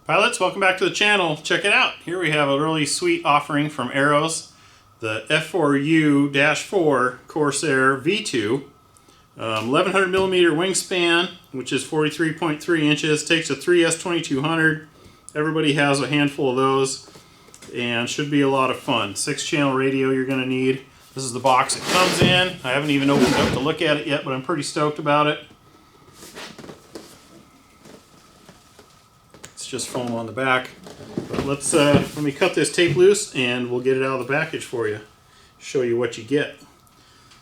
Pilots, welcome back to the channel. Check it out. Here we have a really sweet offering from Arrows, the F4U-4 Corsair V2. 1100 millimeter wingspan, which is 43.3 inches. Takes a 3S2200. Everybody has a handful of those and should be a lot of fun. 6-channel radio you're going to need. This is the box it comes in. I haven't even opened it up to look at it yet, but I'm pretty stoked about it. It's just foam on the back. But let me cut this tape loose and we'll get it out of the package for you. Show you what you get. It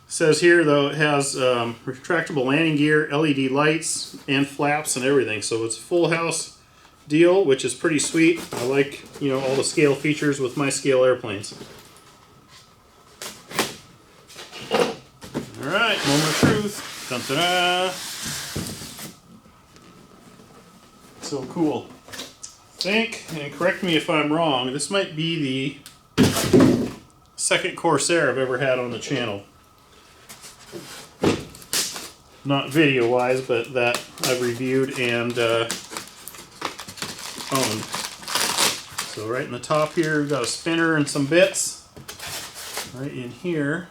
says here though it has retractable landing gear, LED lights, and flaps and everything. So it's a full house deal, which is pretty sweet. I like, you know, all the scale features with my scale airplanes. All right, moment of truth. Dun, dun, dun. So cool. I think, and correct me if I'm wrong, this might be the second Corsair I've ever had on the channel. Not video-wise, but that I've reviewed and owned. So right in the top here, we've got a spinner and some bits. Right in here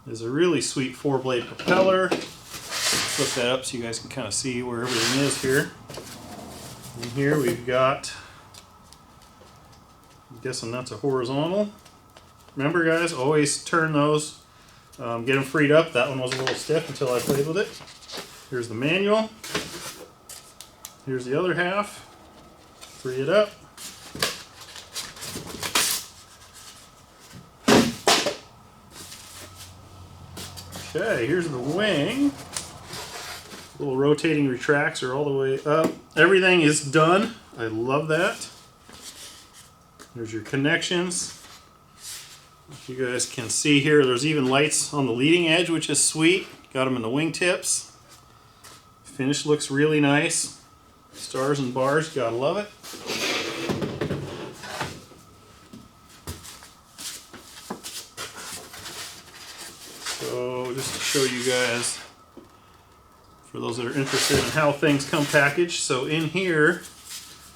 is a really sweet 4-blade propeller. Flip that up so you guys can kind of see where everything is here. And here we've got, I'm guessing that's a horizontal. Remember guys, always turn those, get them freed up. That one was a little stiff until I played with it. Here's the manual. Here's the other half. Free it up. Okay, here's the wing. Little rotating retracts are all the way up. Everything is done. I love that. There's your connections. If you guys can see here, there's even lights on the leading edge, which is sweet. Got them in the wingtips. Finish looks really nice. Stars and bars, gotta love it. So just to show you guys, for those that are interested in how things come packaged, so in here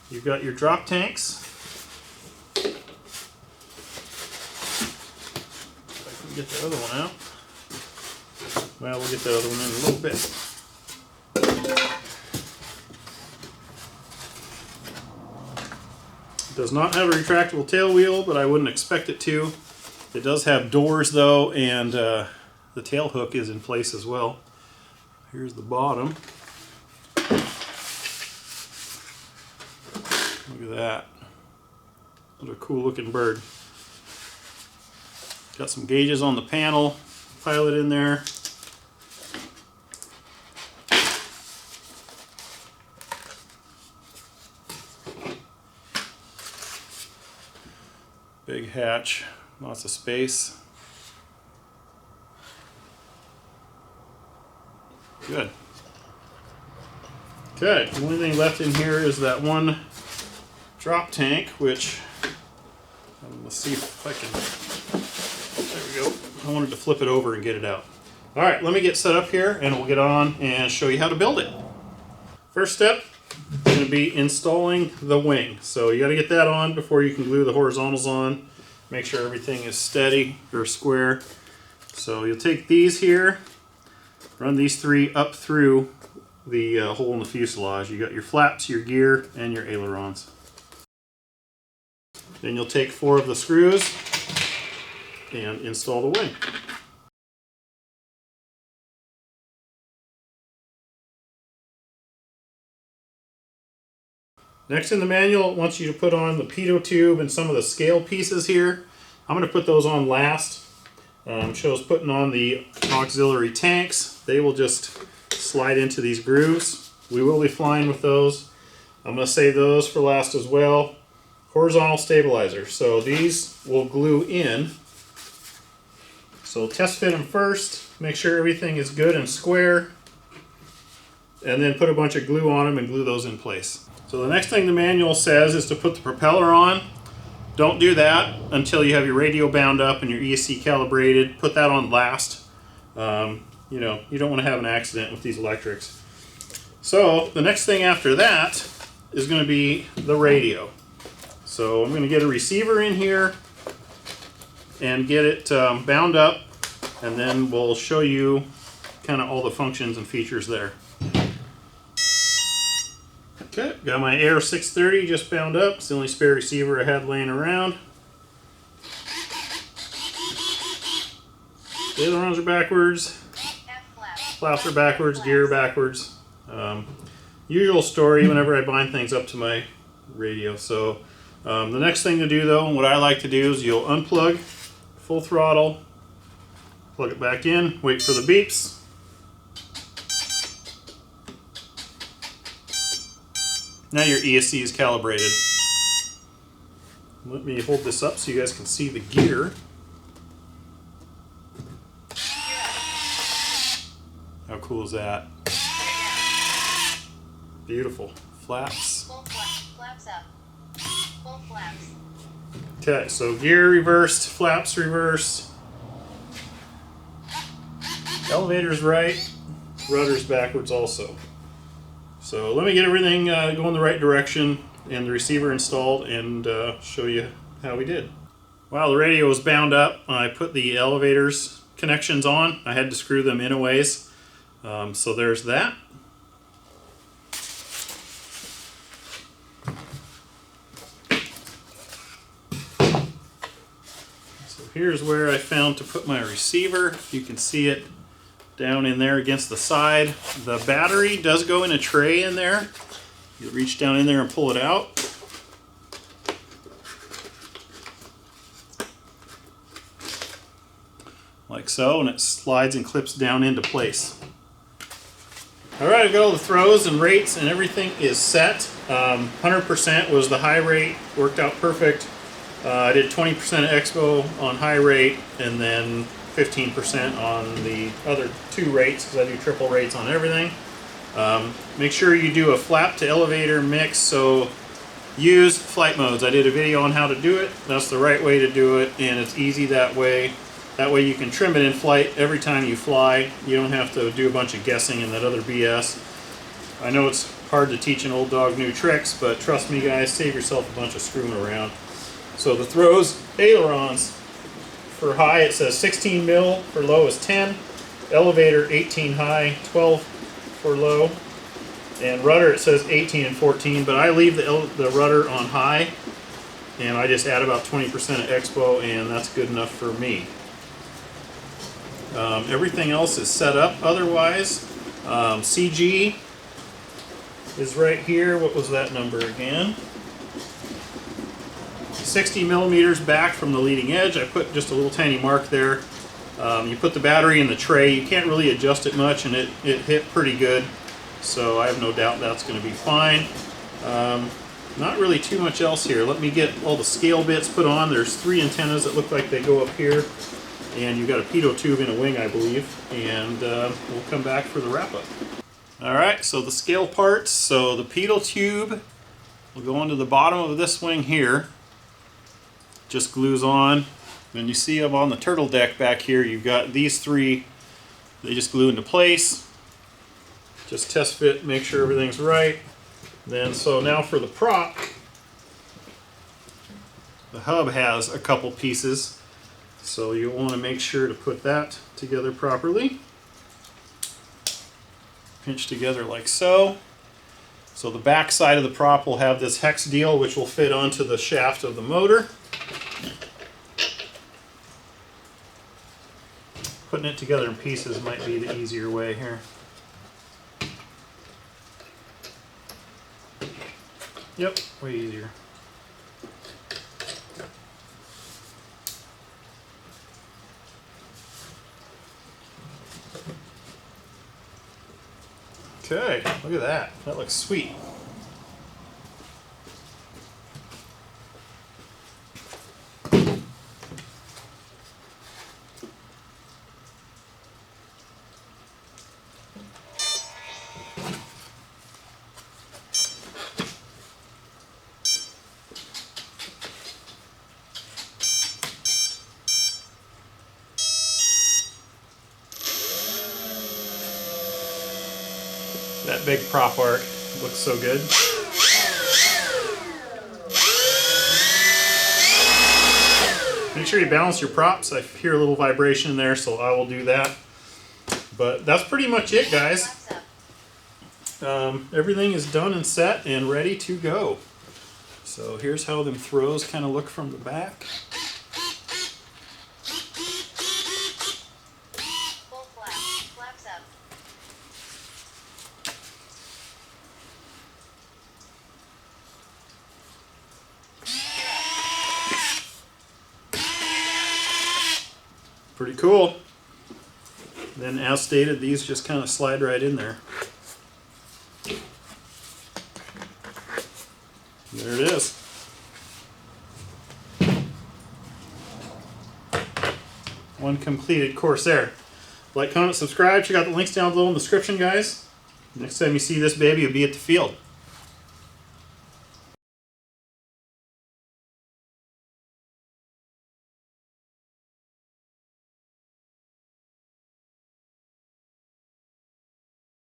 you've got your drop tanks. If I can get the other one out. Well, we'll get the other one in a little bit. It does not have a retractable tail wheel, but I wouldn't expect it to. It does have doors though, and the tail hook is in place as well. Here's the bottom. Look at that. What a cool looking bird. Got some gauges on the panel, pilot in there. Big hatch, lots of space. Good. Okay, the only thing left in here is that one drop tank, which, let's see if I can, there we go. I wanted to flip it over and get it out. All right, let me get set up here and we'll get on and show you how to build it. First step is going to be installing the wing. So you got to get that on before you can glue the horizontals on. Make sure everything is steady or square. So you'll take these here, run these 3 up through the hole in the fuselage. You got your flaps, your gear, and your ailerons. Then you'll take 4 of the screws and install the wing. Next in the manual, it wants you to put on the pitot tube and some of the scale pieces here. I'm going to put those on last. Shows putting on the auxiliary tanks. They will just slide into these grooves. We will be flying with those. I'm going to save those for last as well. Horizontal stabilizer. So these will glue in. So test fit them first. Make sure everything is good and square. And then put a bunch of glue on them and glue those in place. So the next thing the manual says is to put the propeller on. Don't do that until you have your radio bound up and your ESC calibrated. Put that on last. You know, you don't want to have an accident with these electrics. So the next thing after that is going to be the radio. So I'm going to get a receiver in here and get it bound up, and then we'll show you kind of all the functions and features there. Okay, got my Air 630 just bound up. It's the only spare receiver I had laying around. The ailerons are backwards, flaps are backwards, gear backwards. Usual story whenever I bind things up to my radio. So the next thing to do though, and what I like to do is you'll unplug, full throttle, plug it back in, wait for the beeps. Now your ESC is calibrated. Let me hold this up so you guys can see the gear. How cool is that? Beautiful. Flaps. Full flaps up. Full flaps. Okay, so gear reversed, flaps reversed. Elevator's right, rudder's backwards also. So let me get everything going the right direction and the receiver installed and show you how we did. While the radio was bound up, I put the elevator's connections on. I had to screw them in a ways. So there's that. So here's where I found to put my receiver. You can see it down in there against the side. The battery does go in a tray in there. You reach down in there and pull it out. Like so, and it slides and clips down into place. Alright, I got all the throws and rates and everything is set. 100% was the high rate, worked out perfect. I did 20% expo on high rate and then 15% on the other two rates because I do triple rates on everything. Make sure you do a flap to elevator mix, so use flight modes. I did a video on how to do it. That's the right way to do it, and it's easy that way. That way you can trim it in flight every time you fly. You don't have to do a bunch of guessing and that other BS. I know it's hard to teach an old dog new tricks, but trust me guys, save yourself a bunch of screwing around. So the throws, ailerons. For high it says 16 mil, for low is 10. Elevator 18 high, 12 for low. And rudder it says 18 and 14, but I leave the rudder on high and I just add about 20% of expo and that's good enough for me. Everything else is set up otherwise. CG is right here. What was that number again? 60 millimeters back from the leading edge. I put just a little tiny mark there. You put the battery in the tray. You can't really adjust it much, and it hit pretty good. So I have no doubt that's going to be fine. Not really too much else here. Let me get all the scale bits put on. There's 3 antennas that look like they go up here. And you've got a pitot tube in a wing, I believe. And we'll come back for the wrap-up. Alright, so the scale parts. So the pitot tube will go into the bottom of this wing here. Just glues on. And you see up on the turtle deck back here, you've got these 3. They just glue into place. Just test fit, make sure everything's right. Then, so now for the prop, the hub has a couple pieces. So you'll want to make sure to put that together properly. Pinch together like so. So the back side of the prop will have this hex deal which will fit onto the shaft of the motor. Putting it together in pieces might be the easier way here. Yep, way easier. Okay, look at that. That looks sweet. That big prop arc looks so good. sure you balance your props. I hear a little vibration in there, so I will do that. But that's pretty much it, guys. Everything is done and set and ready to go. So here's how them throws kind of look from the back. Full flaps. Flaps up. Pretty cool. Then as stated, these just kind of slide right in there. There it is. One completed Corsair. Like, comment, subscribe. Check out the links down below in the description, guys. Next time you see this baby, you'll be at the field.